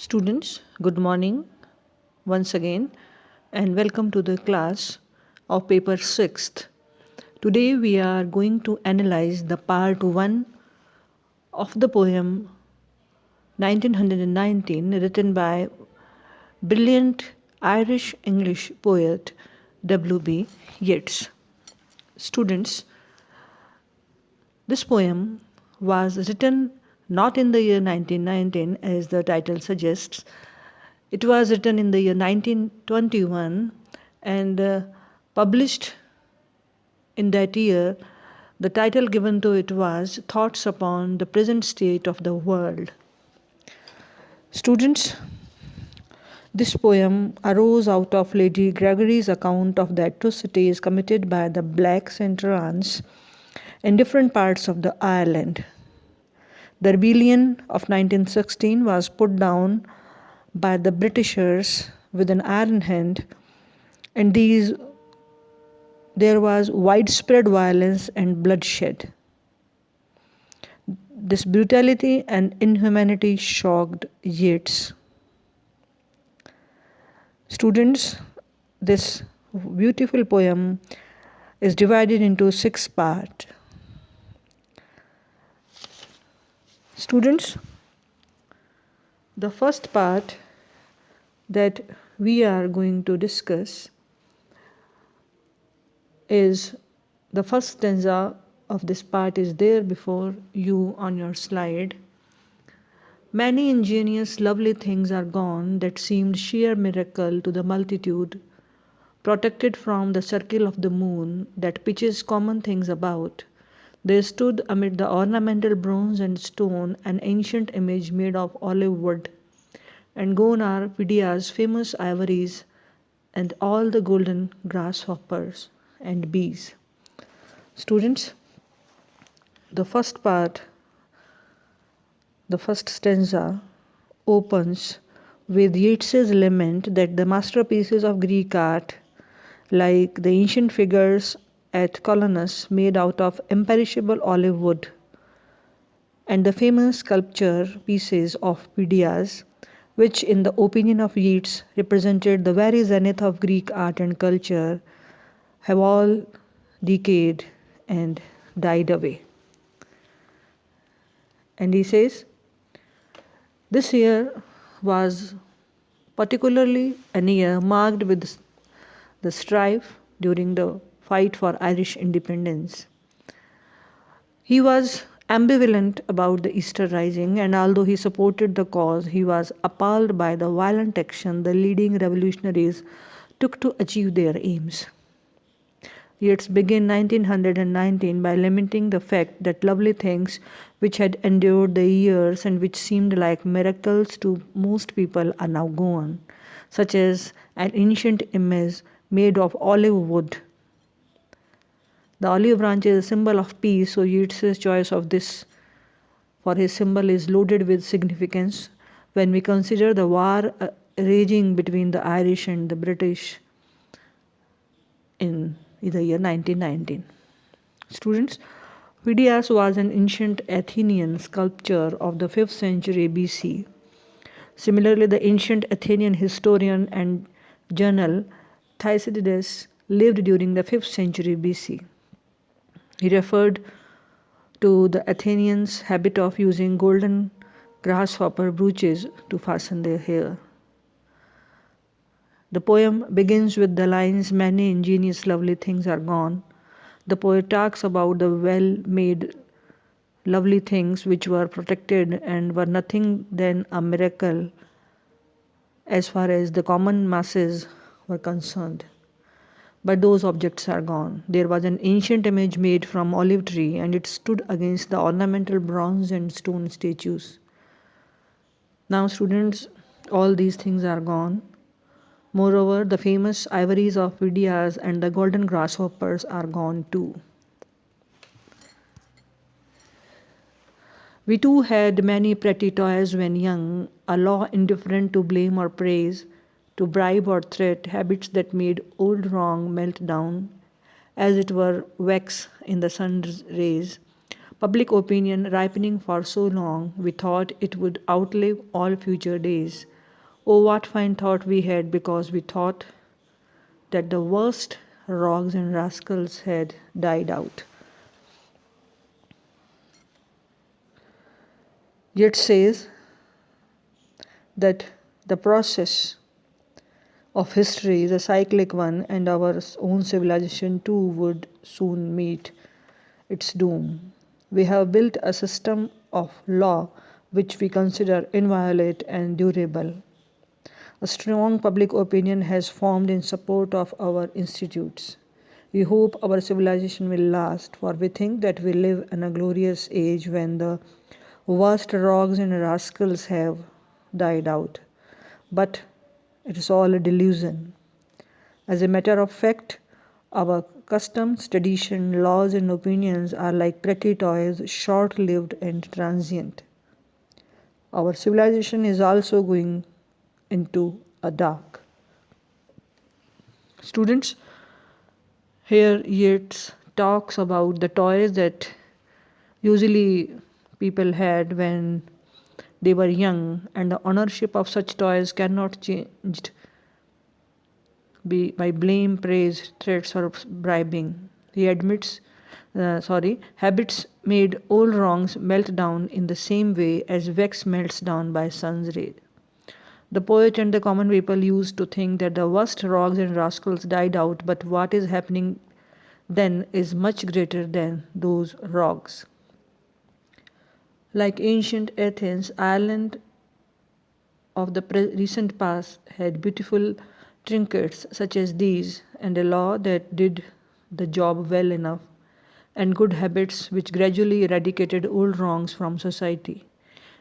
Students, good morning once again and welcome to the class of paper 6th. Today we are going to analyze the part 1 of the poem 1919 written by brilliant Irish English poet W.B. Yeats. Students, this poem was written not in the year 1919 as the title suggests. It was written in the year 1921 and published in that year. The title given to it was Thoughts Upon the Present State of the World. Students, this poem arose out of Lady Gregory's account of the atrocities committed by the Black Centurions in different parts of the Ireland. The rebellion of 1916 was put down by the Britishers with an iron hand, and there was widespread violence and bloodshed. This brutality and inhumanity shocked Yeats. Students, this beautiful poem is divided into 6 parts. Students, the first part that we are going to discuss is the first stanza of this part is there before you on your slide. Many ingenious, lovely things are gone that seemed sheer miracle to the multitude, protected from the circle of the moon that pitches common things about. There stood amid the ornamental bronze and stone an ancient image made of olive wood, and gone are Phidias' famous ivories and all the golden grasshoppers and bees. Students, the first part, the first stanza opens with Yeats's lament that the masterpieces of Greek art, like the ancient figures at Colonus made out of imperishable olive wood, and the famous sculpture pieces of Phidias, which in the opinion of Yeats represented the very zenith of Greek art and culture, have all decayed and died away. And he says, this year was particularly a year marked with the strife during the fight for Irish independence. He was ambivalent about the Easter Rising, and although he supported the cause, he was appalled by the violent action the leading revolutionaries took to achieve their aims. Yeats began 1919 by lamenting the fact that lovely things which had endured the years and which seemed like miracles to most people are now gone, such as an ancient image made of olive wood. The olive branch is a symbol of peace, so Yeats's choice of this for his symbol is loaded with significance when we consider the war raging between the Irish and the British in the year 1919. Students, Phidias was an ancient Athenian sculptor of the 5th century BC. Similarly, the ancient Athenian historian and journal Thucydides lived during the 5th century BC. He referred to the Athenians' habit of using golden grasshopper brooches to fasten their hair. The poem begins with the lines, many ingenious lovely things are gone. The poet talks about the well-made lovely things which were protected and were nothing than a miracle as far as the common masses were concerned. But those objects are gone. There was an ancient image made from olive tree, and it stood against the ornamental bronze and stone statues. Now, students, all these things are gone. Moreover, the famous ivories of Phidias and the golden grasshoppers are gone too. We too had many pretty toys when young, a law indifferent to blame or praise, to bribe or threat, habits that made old wrong melt down, as it were wax in the sun's rays, Public opinion ripening for so long, we thought it would outlive all future days. Oh, what fine thought we had because we thought that the worst rogues and rascals had died out. Yet says that the process of history is a cyclic one, and our own civilization too would soon meet its doom. We have built a system of law which we consider inviolate and durable. A strong public opinion has formed in support of our institutes. We hope our civilization will last, for we think that we live in a glorious age when the worst rogues and rascals have died out. But it is all a delusion. As a matter of fact, our customs, tradition, laws, and opinions are like pretty toys, short lived and transient. Our civilization is also going into a dark. Students, here Yeats talks about the toys that usually people had when they were young, and the ownership of such toys cannot changed by blame, praise, threats, or bribing. He admits, habits made old wrongs melt down in the same way as wax melts down by sun's ray. The poet and the common people used to think that the worst rogues and rascals died out, but what is happening then is much greater than those rogues. Like ancient Athens, Ireland of the recent past had beautiful trinkets such as these, and a law that did the job well enough, and good habits which gradually eradicated old wrongs from society.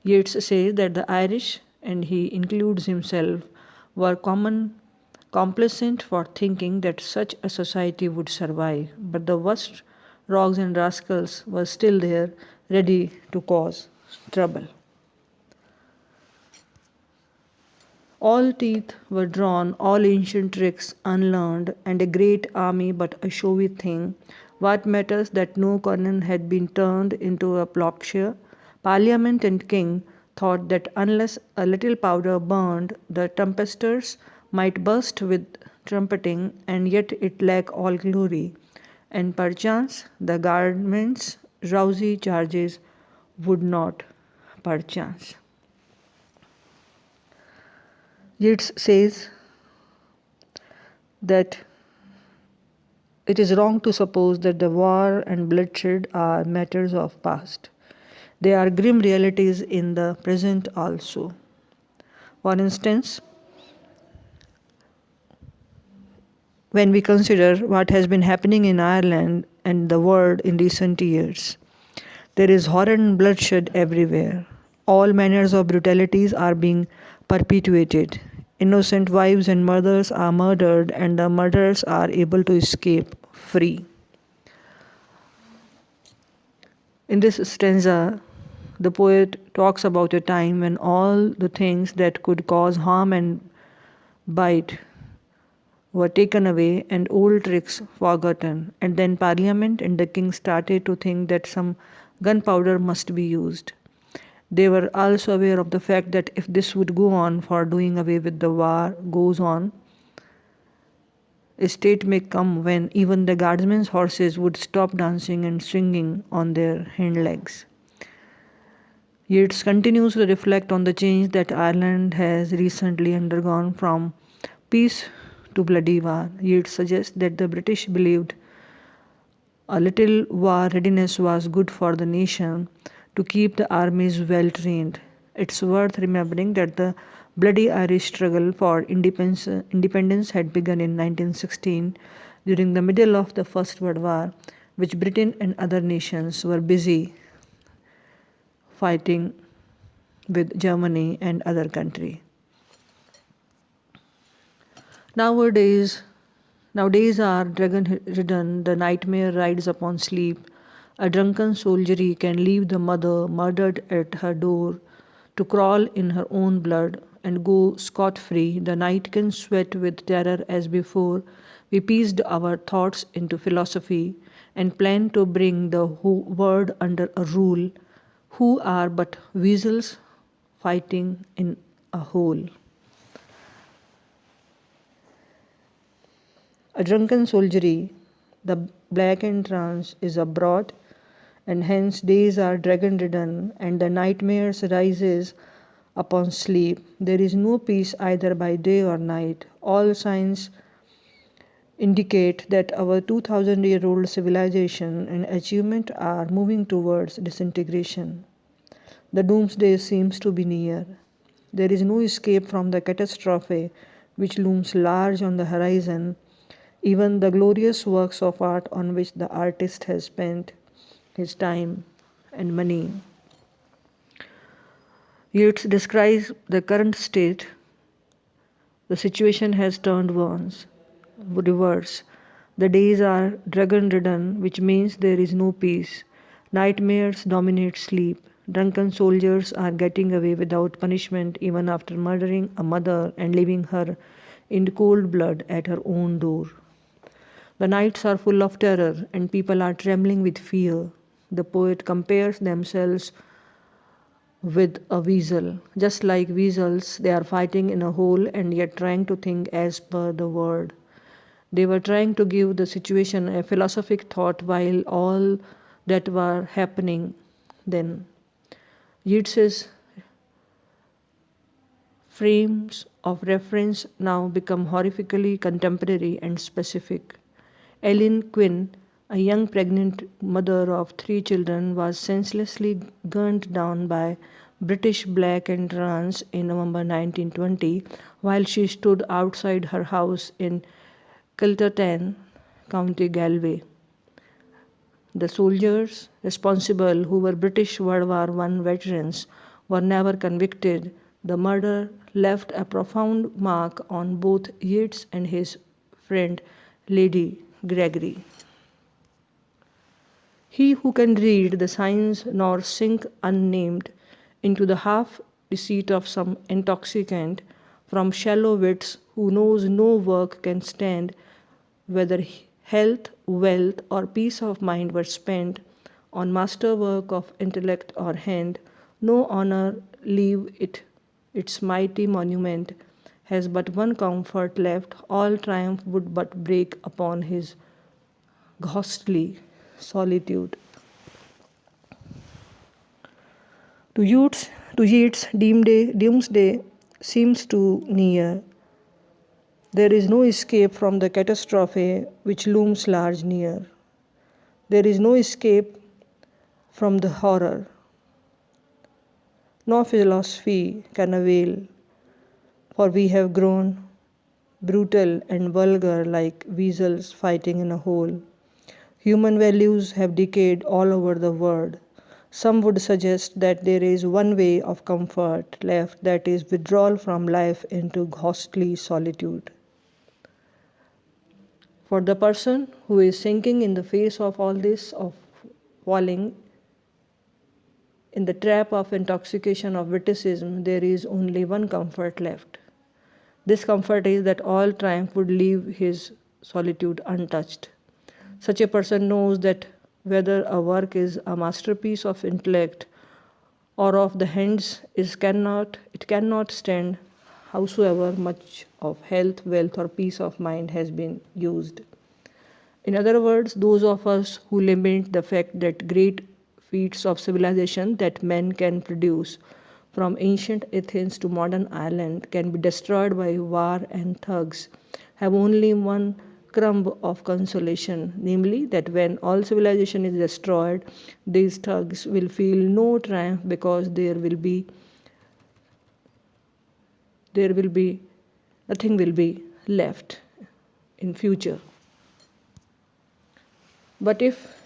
Yeats says that the Irish, and he includes himself, were complacent for thinking that such a society would survive, but the worst rogues and rascals were still there, ready to cause trouble. All teeth were drawn, all ancient tricks unlearned, and a great army but a showy thing. What matters that no cannon had been turned into a plowshare? Parliament and king thought that unless a little powder burned, the tempesters might burst with trumpeting, and yet it lacked all glory. And perchance the government's drowsy charges would not, perchance. Yeats says that it is wrong to suppose that the war and bloodshed are matters of past. They are grim realities in the present also. For instance, when we consider what has been happening in Ireland and the world in recent years, there is horror and bloodshed everywhere. All manners of brutalities are being perpetuated. Innocent wives and mothers are murdered, and the murderers are able to escape free. In this stanza, the poet talks about a time when all the things that could cause harm and bite were taken away and old tricks forgotten, and then Parliament and the king started to think that some gunpowder must be used. They were also aware of the fact that if this would go on for doing away with the war goes on, a state may come when even the guardsmen's horses would stop dancing and swinging on their hind legs. Yeats continues to reflect on the change that Ireland has recently undergone from peace to bloody war. Yeats suggests that the British believed a little war readiness was good for the nation to keep the armies well trained. It's worth remembering that the bloody Irish struggle for independence had begun in 1916 during the middle of the First World War, which Britain and other nations were busy fighting with Germany and other countries. Nowadays, Nowadays are dragon-ridden, the nightmare rides upon sleep. A drunken soldiery can leave the mother murdered at her door to crawl in her own blood and go scot-free. The night can sweat with terror as before. We pieced our thoughts into philosophy, and plan to bring the world under a rule, who are but weasels fighting in a hole. A drunken soldiery, the black entrance is abroad, and hence days are dragon ridden, and the nightmares rises upon sleep. There is no peace either by day or night. All signs indicate that our 2000-year-old civilization and achievement are moving towards disintegration. The doomsday seems to be near. There is no escape from the catastrophe which looms large on the horizon. Even the glorious works of art on which the artist has spent his time and money. Yeats describes the current state. The situation has turned once, reverse. The days are dragon ridden, which means there is no peace. Nightmares dominate sleep. Drunken soldiers are getting away without punishment even after murdering a mother and leaving her in cold blood at her own door. The nights are full of terror and people are trembling with fear. The poet compares themselves with a weasel. Just like weasels, they are fighting in a hole and yet trying to think as per the word. They were trying to give the situation a philosophic thought while all that were happening then. Yeats's frames of reference now become horrifically contemporary and specific. Ellen Quinn, a young pregnant mother of 3 children, was senselessly gunned down by British black and trans in November 1920 while she stood outside her house in Kiltertan, County Galway. The soldiers responsible, who were British World War I veterans, were never convicted. The murder left a profound mark on both Yeats and his friend Lady Gregory. He who can read the signs nor sink unnamed into the half deceit of some intoxicant from shallow wits who knows no work can stand, whether health, wealth, or peace of mind were spent on masterwork of intellect or hand, no honor leave it its mighty monument, has but one comfort left, all triumph would but break upon his ghostly solitude. To Yeats, doomsday seems too near. There is no escape from the catastrophe which looms large near. There is no escape from the horror. No philosophy can avail, for we have grown brutal and vulgar like weasels fighting in a hole. Human values have decayed all over the world. Some would suggest that there is one way of comfort left, that is withdrawal from life into ghostly solitude. For the person who is sinking in the face of all this, of falling in the trap of intoxication of witticism, there is only one comfort left. This comfort is that all triumph would leave his solitude untouched. Such a person knows that whether a work is a masterpiece of intellect or of the hands it cannot stand howsoever much of health, wealth, or peace of mind has been used. In other words, those of us who lament the fact that great feats of civilization that men can produce, from ancient Athens to modern Ireland, can be destroyed by war and thugs, have only one crumb of consolation, namely that when all civilization is destroyed, these thugs will feel no triumph because there will be nothing will be left in future. But if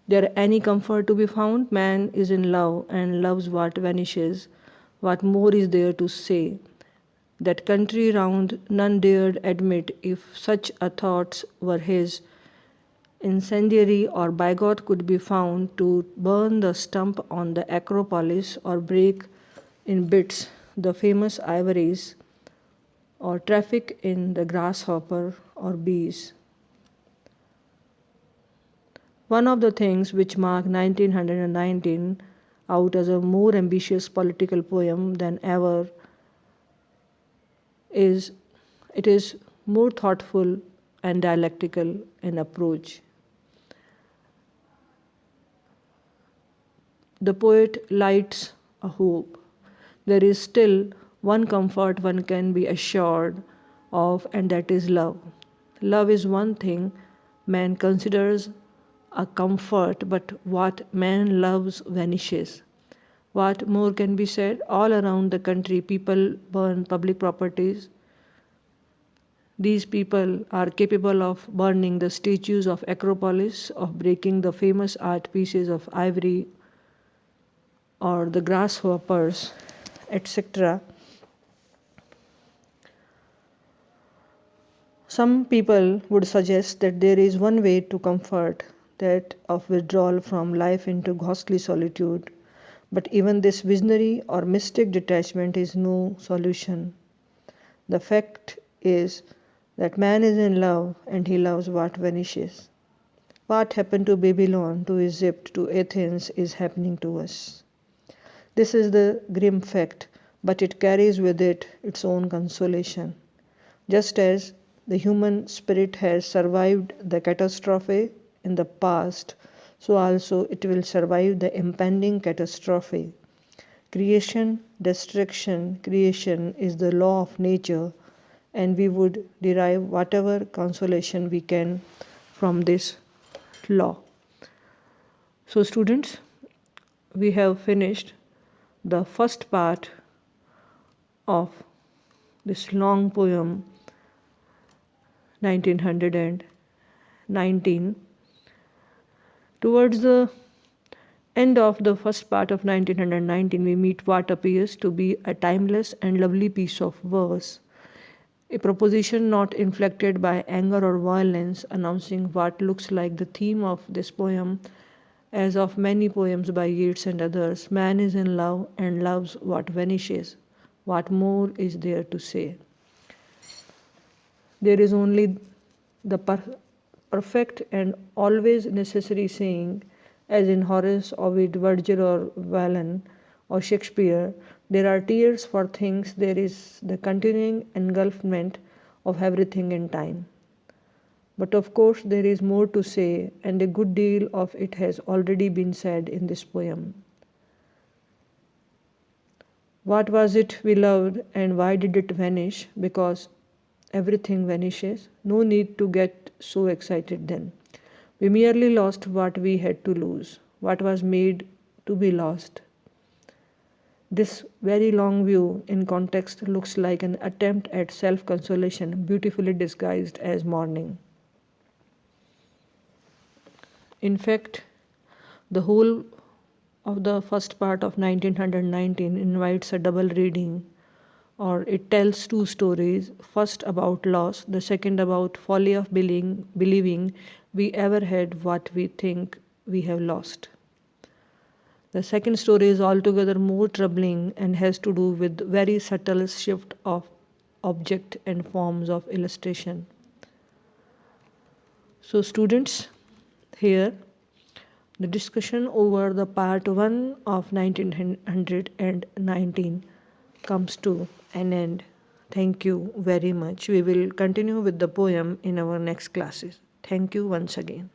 there any comfort to be found, man is in love and loves what vanishes. What more is there to say? That country round none dared admit if such a thoughts were his. Incendiary or bigot could be found to burn the stump on the Acropolis or break in bits the famous ivories or traffic in the grasshopper or bees. One of the things which mark 1919 out as a more ambitious political poem than ever is it is more thoughtful and dialectical in approach. The poet lights a hope. There is still one comfort one can be assured of, and that is love. Love is one thing man considers a comfort, but what man loves vanishes. What more can be said? All around the country, people burn public properties. These people are capable of burning the statues of Acropolis, of breaking the famous art pieces of ivory or the grasshoppers, etc. Some people would suggest that there is one way to comfort, that of withdrawal from life into ghostly solitude. But even this visionary or mystic detachment is no solution. The fact is that man is in love and he loves what vanishes. What happened to Babylon, to Egypt, to Athens is happening to us. This is the grim fact, but it carries with it its own consolation. Just as the human spirit has survived the catastrophe in the past, so also it will survive the impending catastrophe. Creation, destruction, creation is the law of nature, and we would derive whatever consolation we can from this law. So, students, we have finished the first part of this long poem 1919. Towards the end of the first part of 1919, we meet what appears to be a timeless and lovely piece of verse, a proposition not inflected by anger or violence, announcing what looks like the theme of this poem, as of many poems by Yeats and others. Man is in love and loves what vanishes. What more is there to say? There is only the perfect and always necessary saying, as in Horace, Ovid, Virgil, or Vallon, or Shakespeare, there are tears for things, there is the continuing engulfment of everything in time. But of course, there is more to say, and a good deal of it has already been said in this poem. What was it we loved, and why did it vanish? Because everything vanishes. No need to get so excited then. We merely lost what we had to lose, what was made to be lost. This very long view in context looks like an attempt at self-consolation, beautifully disguised as mourning. In fact, the whole of the first part of 1919 invites a double reading, or it tells two stories, first about loss, the second about folly of believing we ever had what we think we have lost. The second story is altogether more troubling and has to do with very subtle shift of object and forms of illustration. So students, here the discussion over the part 1 of 1919 comes to an end. Thank you very much. We will continue with the poem in our next classes. Thank you once again.